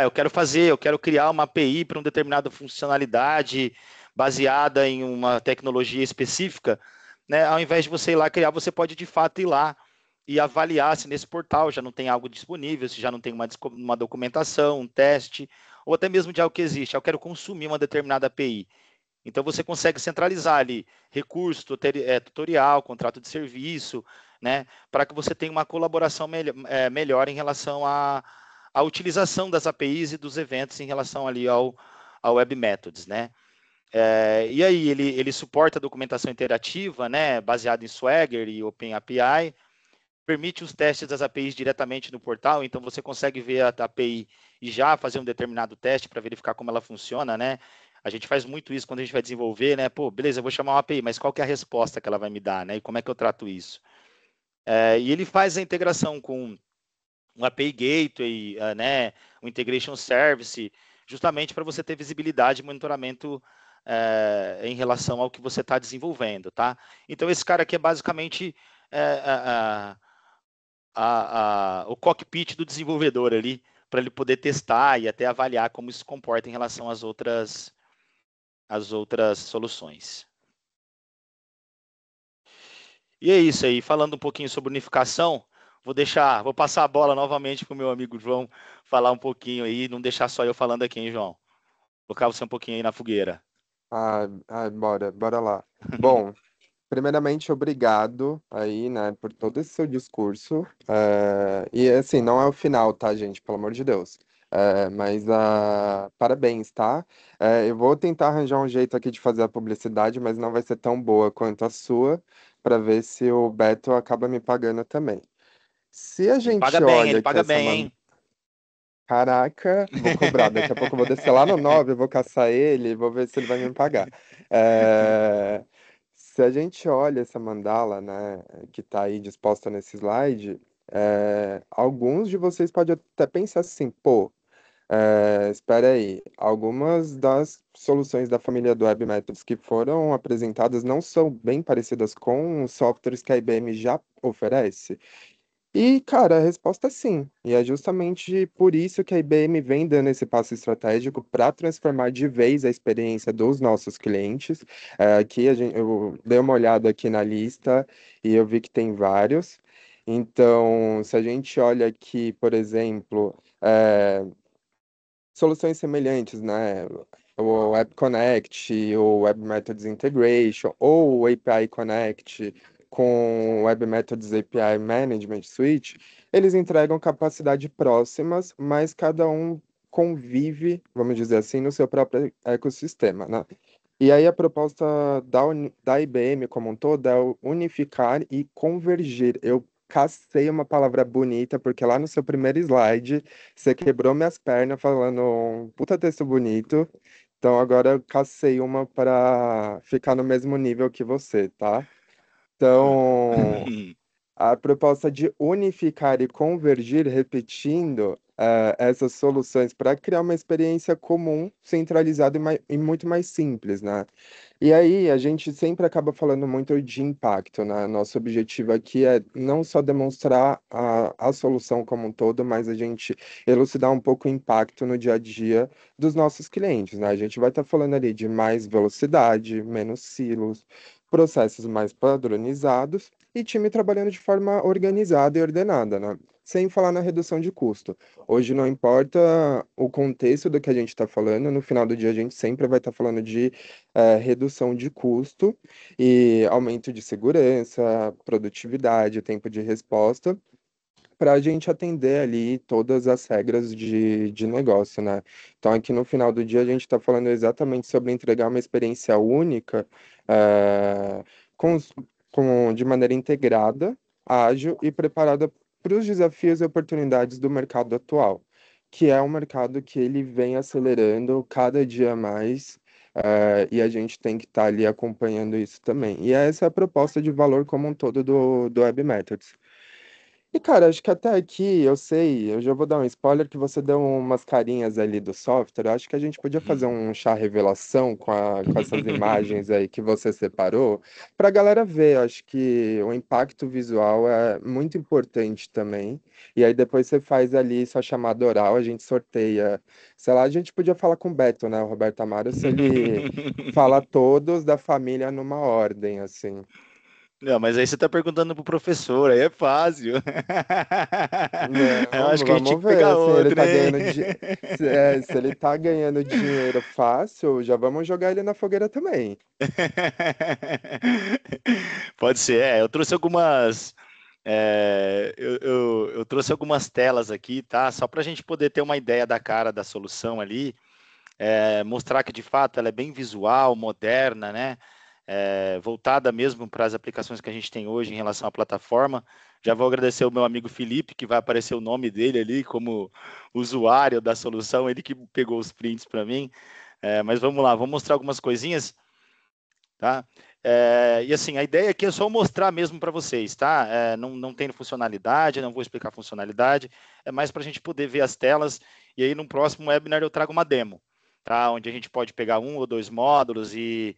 Eu quero criar uma API para uma determinada funcionalidade baseada em uma tecnologia específica, né? Ao invés de você ir lá criar, você pode de fato ir lá e avaliar se nesse portal já não tem algo disponível, se já não tem uma documentação, um teste, ou até mesmo de algo que existe. Eu quero consumir uma determinada API. Então você consegue centralizar ali recurso, tutorial, contrato de serviço, né, para que você tenha uma colaboração melhor em relação à utilização das APIs e dos eventos em relação ali ao Web Methods, né? E aí ele suporta a documentação interativa, né, baseada em Swagger e OpenAPI, permite os testes das APIs diretamente no portal, então você consegue ver a API e já fazer um determinado teste para verificar como ela funciona, né? A gente faz muito isso quando a gente vai desenvolver, né? Pô, beleza, eu vou chamar uma API, mas qual que é a resposta que ela vai me dar, né? E como é que eu trato isso? E ele faz a integração com um API Gateway, né? Um Integration Service, justamente para você ter visibilidade e monitoramento em relação ao que você está desenvolvendo, tá? Então, esse cara aqui é basicamente o cockpit do desenvolvedor ali, para ele poder testar e até avaliar como isso se comporta em relação às outras soluções. E é isso aí, falando um pouquinho sobre unificação, vou passar a bola novamente para o meu amigo João falar um pouquinho aí, não deixar só eu falando aqui, hein, João? Colocar você um pouquinho aí na fogueira. Bora lá. Bom, primeiramente, obrigado aí, né, por todo esse seu discurso. E assim, não é o final, tá, gente? Pelo amor de Deus. Mas parabéns, tá? Eu vou tentar arranjar um jeito aqui de fazer a publicidade, mas não vai ser tão boa quanto a sua, para ver se o Beto acaba me pagando também. Se a gente Ele olha que paga essa bem, hein? Caraca, vou cobrar. Daqui a pouco eu vou descer lá no 9, eu vou caçar ele e vou ver se ele vai me pagar. É, Se a gente olha essa mandala, né, que está aí disposta nesse slide, alguns de vocês podem até pensar assim, pô, espera aí, algumas das soluções da família do Web Methods que foram apresentadas não são bem parecidas com os softwares que a IBM já oferece. E, cara, a resposta é sim. E é justamente por isso que a IBM vem dando esse passo estratégico para transformar de vez a experiência dos nossos clientes. Aqui eu dei uma olhada aqui na lista e eu vi que tem vários. Então, se a gente olha aqui, por exemplo, soluções semelhantes, né? O Web Connect, o Web Methods Integration, ou o API Connect com o Web Methods API Management Suite, eles entregam capacidade próximas, mas cada um convive, vamos dizer assim, no seu próprio ecossistema, né? E aí a proposta da IBM como um todo é unificar e convergir. Eu cacei uma palavra bonita, porque lá no seu primeiro slide você quebrou minhas pernas falando um puta texto bonito. Então agora eu cacei uma para ficar no mesmo nível que você, tá? Ah. Então, a proposta de unificar e convergir, repetindo, essas soluções para criar uma experiência comum, centralizada e muito mais simples, né? E aí, a gente sempre acaba falando muito de impacto, né? Nosso objetivo aqui é não só demonstrar a solução como um todo, mas a gente elucidar um pouco o impacto no dia a dia dos nossos clientes, né? A gente vai estar falando ali de mais velocidade, menos silos, processos mais padronizados e time trabalhando de forma organizada e ordenada, né? Sem falar na redução de custo. Hoje não importa o contexto do que a gente está falando, no final do dia a gente sempre vai estar falando de redução de custo e aumento de segurança, produtividade, tempo de resposta, para a gente atender ali todas as regras de negócio, né? Então, aqui no final do dia, a gente está falando exatamente sobre entregar uma experiência única, eh, com, de maneira integrada, ágil e preparada para os desafios e oportunidades do mercado atual, que é um mercado que ele vem acelerando cada dia mais. E a gente tem que estar ali acompanhando isso também. E essa é a proposta de valor como um todo do Web Methods. E, cara, acho que até aqui eu sei, eu já vou dar um spoiler que você deu umas carinhas ali do software. Eu acho que a gente podia fazer um chá revelação com essas imagens aí que você separou, para a galera ver. Eu acho que o impacto visual é muito importante também. E aí depois você faz ali sua chamada oral, a gente sorteia. Sei lá, a gente podia falar com o Beto, né, o Roberto Amaro, se ele fala todos da família numa ordem, assim. Não, mas aí você está perguntando pro professor, aí é fácil. Eu Não, acho que a gente tinha vamos que pegar ver, assim, ele outro, tá hein? ganhando se ele tá ganhando dinheiro fácil, já vamos jogar ele na fogueira também. Pode ser, eu trouxe algumas. Eu trouxe algumas telas aqui, tá? Só para a gente poder ter uma ideia da cara da solução ali, mostrar que de fato ela é bem visual, moderna, né? Voltada mesmo para as aplicações que a gente tem hoje em relação à plataforma. Já vou agradecer o meu amigo Felipe, que vai aparecer o nome dele ali como usuário da solução, ele que pegou os prints para mim. Mas vamos lá, vou mostrar algumas coisinhas, tá? E assim, a ideia aqui é só mostrar mesmo para vocês, tá? Não tem funcionalidade, não vou explicar funcionalidade, é mais para a gente poder ver as telas, e aí no próximo webinar eu trago uma demo, tá? Onde a gente pode pegar um ou dois módulos e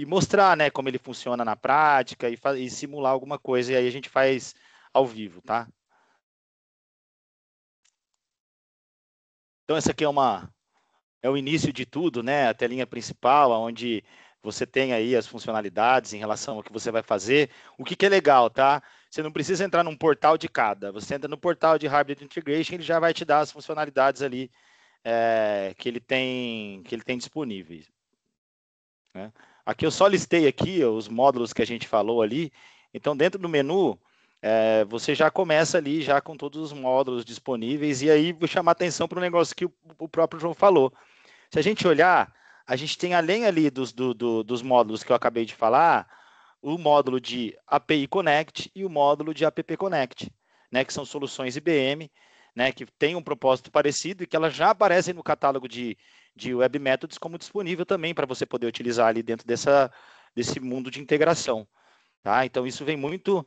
mostrar, né, como ele funciona na prática e simular alguma coisa, e aí a gente faz ao vivo, tá? Então essa aqui é o início de tudo, né? A telinha principal, onde você tem aí as funcionalidades em relação ao que você vai fazer. O que é legal, tá? Você não precisa entrar num portal de cada. Você entra no portal de Hybrid Integration, ele já vai te dar as funcionalidades ali que ele tem disponíveis, né? Aqui eu só listei aqui os módulos que a gente falou ali. Então, dentro do menu, você já começa ali já com todos os módulos disponíveis. E aí vou chamar atenção para um negócio que o próprio João falou. Se a gente olhar, a gente tem além ali dos módulos que eu acabei de falar, o módulo de API Connect e o módulo de App Connect, né, que são soluções IBM, né, que têm um propósito parecido e que elas já aparecem no catálogo de Web Methods como disponível também para você poder utilizar ali dentro desse mundo de integração. Tá? Então, isso vem muito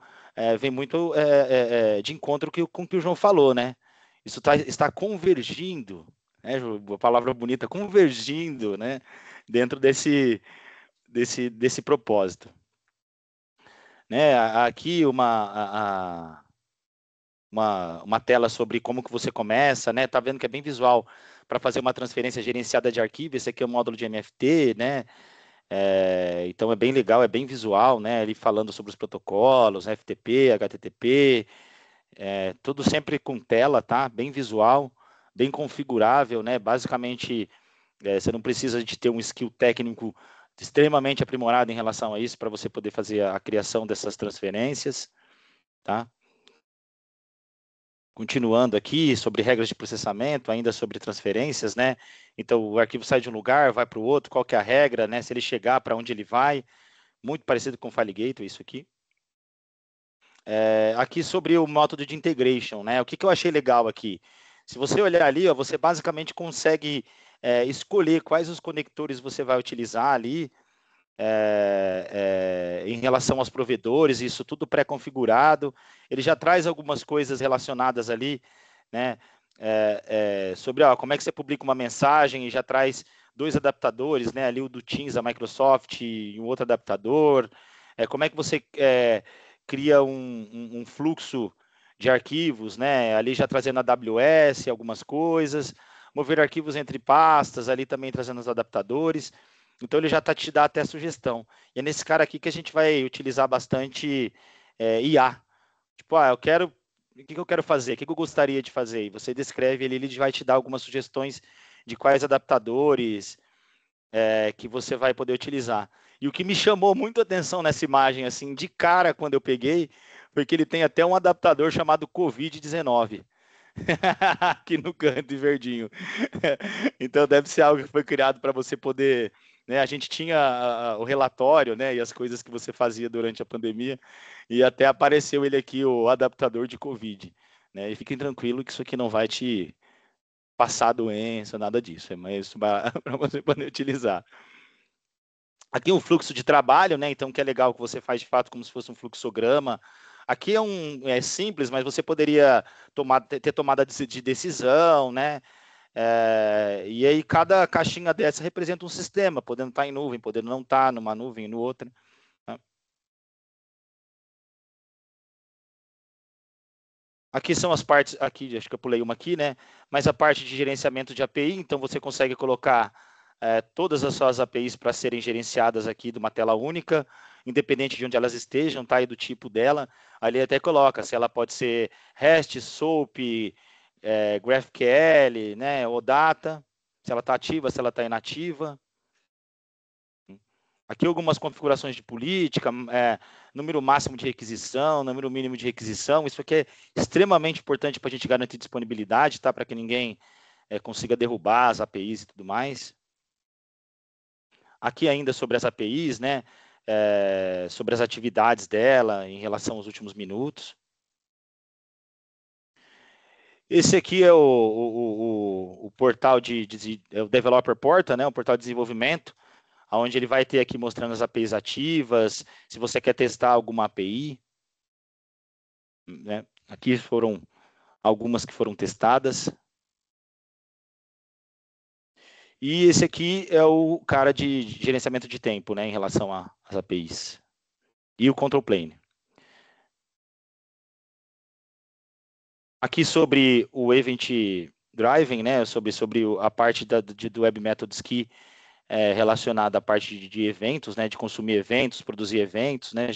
de encontro com o que o João falou, né? Isso está convergindo, né, a palavra bonita, convergindo, né, dentro desse propósito. Né? Aqui uma tela sobre como que você começa, né? Tá vendo que é bem visual para fazer uma transferência gerenciada de arquivo. Esse aqui é o módulo de MFT, né? Então é bem legal, é bem visual, né? Ele falando sobre os protocolos, FTP, HTTP, tudo sempre com tela, tá? Bem visual, bem configurável, né? Basicamente, você não precisa de ter um skill técnico extremamente aprimorado em relação a isso para você poder fazer a criação dessas transferências, tá? Continuando aqui sobre regras de processamento, ainda sobre transferências, né? Então, o arquivo sai de um lugar, vai para o outro, qual que é a regra, né? Se ele chegar, para onde ele vai, muito parecido com o File Gateway, isso aqui. Aqui sobre o método de integration, né? O que eu achei legal aqui? Se você olhar ali, ó, você basicamente consegue escolher quais os conectores você vai utilizar ali em relação aos provedores, isso tudo pré-configurado. Ele já traz algumas coisas relacionadas ali, né? Sobre como é que você publica uma mensagem e já traz 2 adaptadores, né? Ali o do Teams da Microsoft e um outro adaptador. Como é que você cria um fluxo de arquivos, né? Ali já trazendo a AWS, algumas coisas, mover arquivos entre pastas, ali também trazendo os adaptadores. Então ele já te dá até sugestão. E é nesse cara aqui que a gente vai utilizar bastante IA. Tipo, o que eu quero fazer? O que eu gostaria de fazer? E você descreve ele vai te dar algumas sugestões de quais adaptadores que você vai poder utilizar. E o que me chamou muito a atenção nessa imagem, assim, de cara, quando eu peguei, foi que ele tem até um adaptador chamado Covid-19. Aqui no canto de verdinho. Então deve ser algo que foi criado para você poder, né? A gente tinha o relatório, né? E as coisas que você fazia durante a pandemia, e até apareceu ele aqui, o adaptador de Covid, né? E fiquem tranquilos que isso aqui não vai te passar doença, nada disso, é mais para você poder utilizar. Aqui um fluxo de trabalho, né? Então, que é legal que você faz de fato como se fosse um fluxograma. Aqui é simples, mas você poderia ter tomada de decisão, né? E aí cada caixinha dessa representa um sistema, podendo estar em nuvem, podendo não estar numa nuvem e no outra. Né? Aqui são as partes, aqui acho que eu pulei uma aqui, né? Mas a parte de gerenciamento de API, então você consegue colocar todas as suas APIs para serem gerenciadas aqui de uma tela única, independente de onde elas estejam, tá? E do tipo dela. Ali até coloca se ela pode ser REST, SOAP, GraphQL, né? OData, se ela está ativa, se ela está inativa. Aqui algumas configurações de política, número máximo de requisição, número mínimo de requisição. Isso aqui é extremamente importante para a gente garantir disponibilidade, tá? Para que ninguém consiga derrubar as APIs e tudo mais. Aqui ainda sobre as APIs, né? Sobre as atividades dela em relação aos últimos minutos. Esse aqui é o portal o Developer Portal, né? O portal de desenvolvimento, onde ele vai ter aqui mostrando as APIs ativas, se você quer testar alguma API. Né? Aqui foram algumas que foram testadas. E esse aqui é o cara de gerenciamento de tempo, né, em relação às APIs. E o Control Plane. Aqui sobre o Event Driving, né, sobre a parte do Web Methods que é relacionada à parte de eventos, né, de consumir eventos, produzir eventos, né,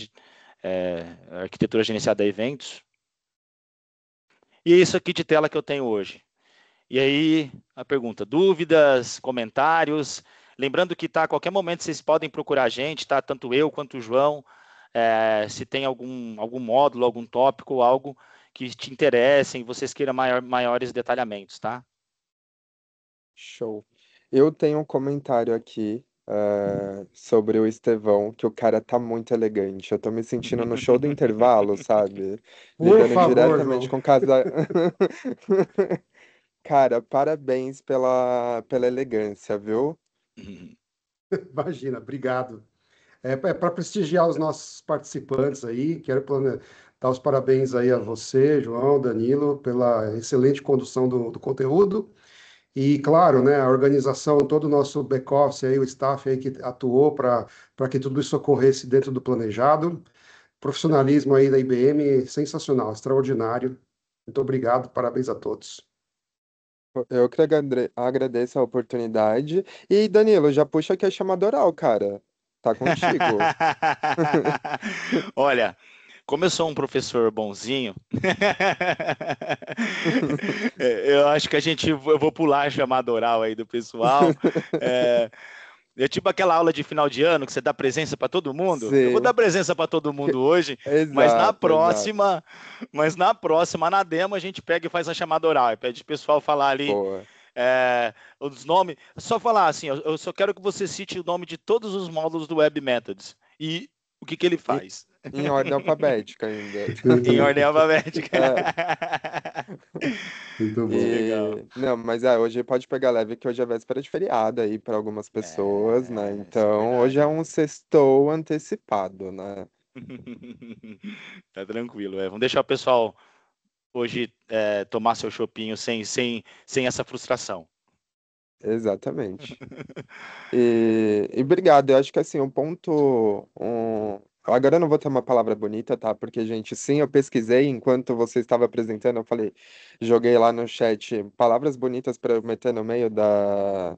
arquitetura gerenciada a eventos. E é isso aqui de tela que eu tenho hoje. E aí, a pergunta, dúvidas, comentários? Lembrando que a qualquer momento vocês podem procurar a gente, tá? Tanto eu quanto o João, se tem algum módulo, algum tópico, algo que te interessem, vocês queiram maiores detalhamentos, tá? Show. Eu tenho um comentário aqui sobre o Estevão, que o cara tá muito elegante. Eu tô me sentindo no show do intervalo, sabe? Por Lidando favor, diretamente João. com casa. Cara, parabéns pela elegância, viu? Imagina, obrigado. Para prestigiar os nossos participantes aí, quero dar os parabéns aí a você, João, Danilo, pela excelente condução do conteúdo. E, claro, né, a organização, todo o nosso back-office aí, o staff aí que atuou para que tudo isso ocorresse dentro do planejado. Profissionalismo aí da IBM, sensacional, extraordinário. Muito obrigado, parabéns a todos. Eu que agradeço a oportunidade. E, Danilo, já puxa aqui a chamada oral, cara. Tá contigo. Olha, como eu sou um professor bonzinho, eu acho que eu vou pular a chamada oral aí do pessoal. É, é tipo aquela aula de final de ano que você dá presença para todo mundo. Eu vou dar Sim, presença para todo mundo hoje, mas na exato, exato. próxima, na demo, a gente pega e faz a chamada oral. E pede o pessoal falar ali Boa. os nomes. Só falar assim, eu só quero que você cite o nome de todos os módulos do Web Methods e o que ele Em, faz. em ordem alfabética ainda. Em ordem alfabética. É, Muito bom. Legal. não, mas hoje pode pegar leve que hoje é véspera de feriado aí para algumas pessoas, né? Isso é Então, hoje é verdade. um sextou antecipado, né? Tá tranquilo. Vamos deixar o pessoal hoje tomar seu chopinho sem essa frustração. Exatamente. E obrigado, eu acho que assim, agora eu não vou ter uma palavra bonita, tá? Porque, gente, sim, eu pesquisei enquanto você estava apresentando, eu falei, joguei lá no chat palavras bonitas para eu meter no meio da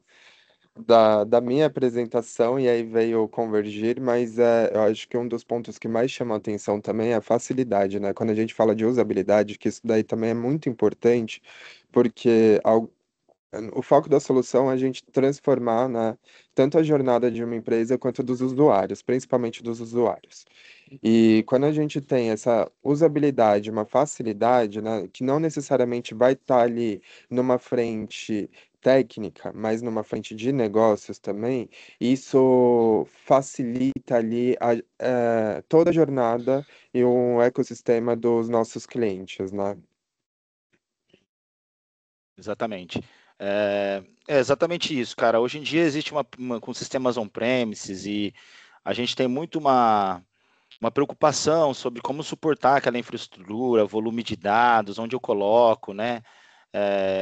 minha apresentação e aí veio convergir, mas eu acho que um dos pontos que mais chama a atenção também é a facilidade, né? Quando a gente fala de usabilidade, que isso daí também é muito importante, porque o foco da solução é a gente transformar, né, tanto a jornada de uma empresa quanto dos usuários, principalmente dos usuários. E quando a gente tem essa usabilidade, uma facilidade, né, que não necessariamente vai estar ali numa frente técnica, mas numa frente de negócios também, isso facilita ali toda a jornada e o ecossistema dos nossos clientes, né? Exatamente. É exatamente isso, cara. Hoje em dia existe com sistemas on-premises e a gente tem muito uma preocupação sobre como suportar aquela infraestrutura, volume de dados, onde eu coloco, né?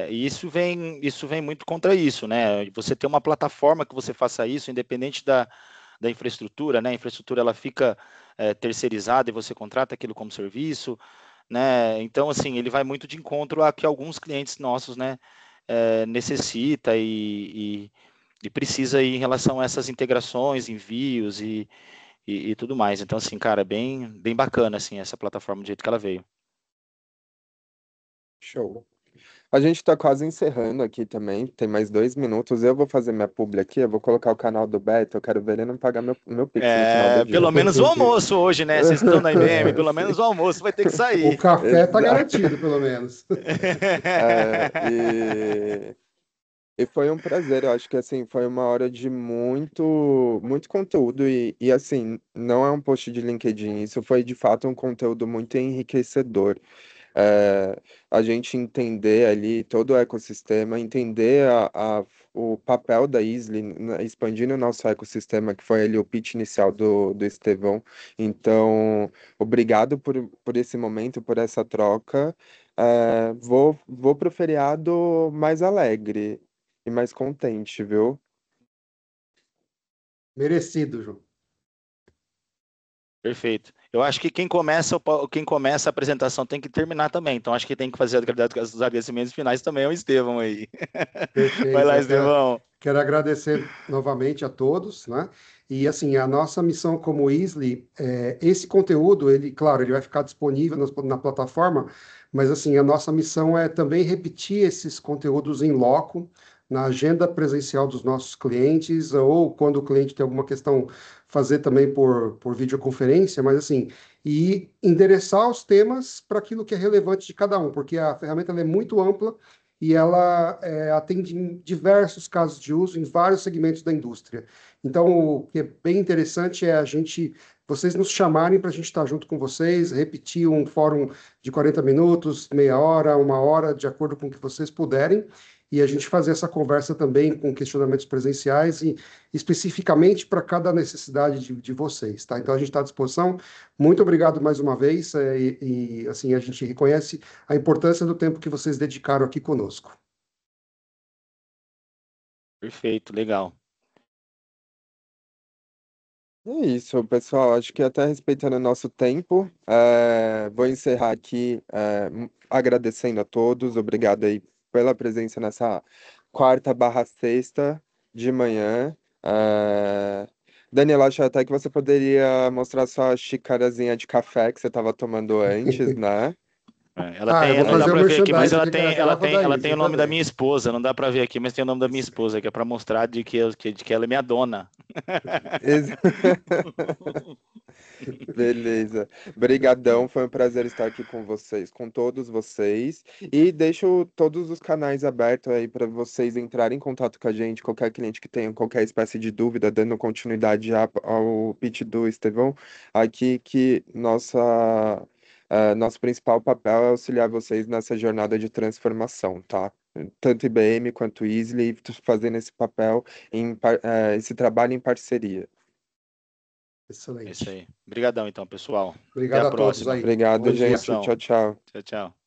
E isso vem muito contra isso, né? Você ter uma plataforma que você faça isso, independente da infraestrutura, né? A infraestrutura ela fica terceirizada e você contrata aquilo como serviço, né? Então, assim, ele vai muito de encontro a que alguns clientes nossos, né, necessita e precisa aí em relação a essas integrações, envios e tudo mais. Então, assim, cara, bem bacana, assim, essa plataforma do jeito que ela veio. Show. A gente está quase encerrando aqui também, tem mais 2 minutos. Eu vou fazer minha publi aqui, eu vou colocar o canal do Beto, eu quero ver ele não pagar meu Pix no final do Pelo dia. menos o almoço hoje, né? Vocês estão na IBM, pelo Sim, menos o almoço vai ter que O sair. café está exato. garantido, pelo menos. E foi um prazer, eu acho que assim, foi uma hora de muito conteúdo e assim, não é um post de LinkedIn, isso foi de fato um conteúdo muito enriquecedor. É, a gente entender ali todo o ecossistema, entender o papel da Isli, expandindo o nosso ecossistema, que foi ali o pitch inicial do Estevão. Então, obrigado por esse momento, por essa troca. Vou pro feriado mais alegre e mais contente, viu? Merecido, João. Perfeito. Eu acho que quem começa a apresentação tem que terminar também. Então, acho que tem que fazer os agradecimentos finais também ao Estevão aí. Vai Perfeito. lá, Estevão. Quero agradecer novamente a todos, né? E assim, a nossa missão como Easly, esse conteúdo, ele, claro, ele vai ficar disponível na plataforma, mas assim, a nossa missão é também repetir esses conteúdos em loco, na agenda presencial dos nossos clientes, ou quando o cliente tem alguma questão, fazer também por videoconferência, mas assim, e endereçar os temas para aquilo que é relevante de cada um, porque a ferramenta ela é muito ampla e ela atende em diversos casos de uso em vários segmentos da indústria. Então, o que é bem interessante é vocês nos chamarem para a gente estar junto com vocês, repetir um fórum de 40 minutos, meia hora, uma hora, de acordo com o que vocês puderem, e a gente fazer essa conversa também com questionamentos presenciais e especificamente para cada necessidade de vocês, tá? Então, a gente está à disposição. Muito obrigado mais uma vez, assim, a gente reconhece a importância do tempo que vocês dedicaram aqui conosco. Perfeito, legal. É isso, pessoal. Acho que até respeitando o nosso tempo, vou encerrar aqui, agradecendo a todos. Obrigado aí pela presença nessa quarta/sexta de manhã. Daniela, acho até que você poderia mostrar sua xicarazinha de café que você estava tomando antes, né? Ela Ah, eu tem, vou não dá fazer o para ver aqui, mas merchandising ela de tem, cada garrafa da ela tem Isa o nome da também. minha esposa. Não dá para ver aqui, mas tem o nome da minha esposa, que é para mostrar de que ela é minha dona. Ex- Beleza. Brigadão, foi um prazer estar aqui com vocês, com todos vocês. E deixo todos os canais abertos aí para vocês entrarem em contato com a gente, qualquer cliente que tenha qualquer espécie de dúvida, dando continuidade ao pitch do Estevão, aqui que nosso principal papel é auxiliar vocês nessa jornada de transformação, tá? Tanto IBM quanto Easily, fazendo esse papel, esse trabalho em parceria. É isso Excelente. aí. Obrigadão, então, pessoal. Até Obrigado a a todos próxima. aí. Obrigado, Bom dia. gente. Disposição. Tchau, tchau. Tchau, tchau.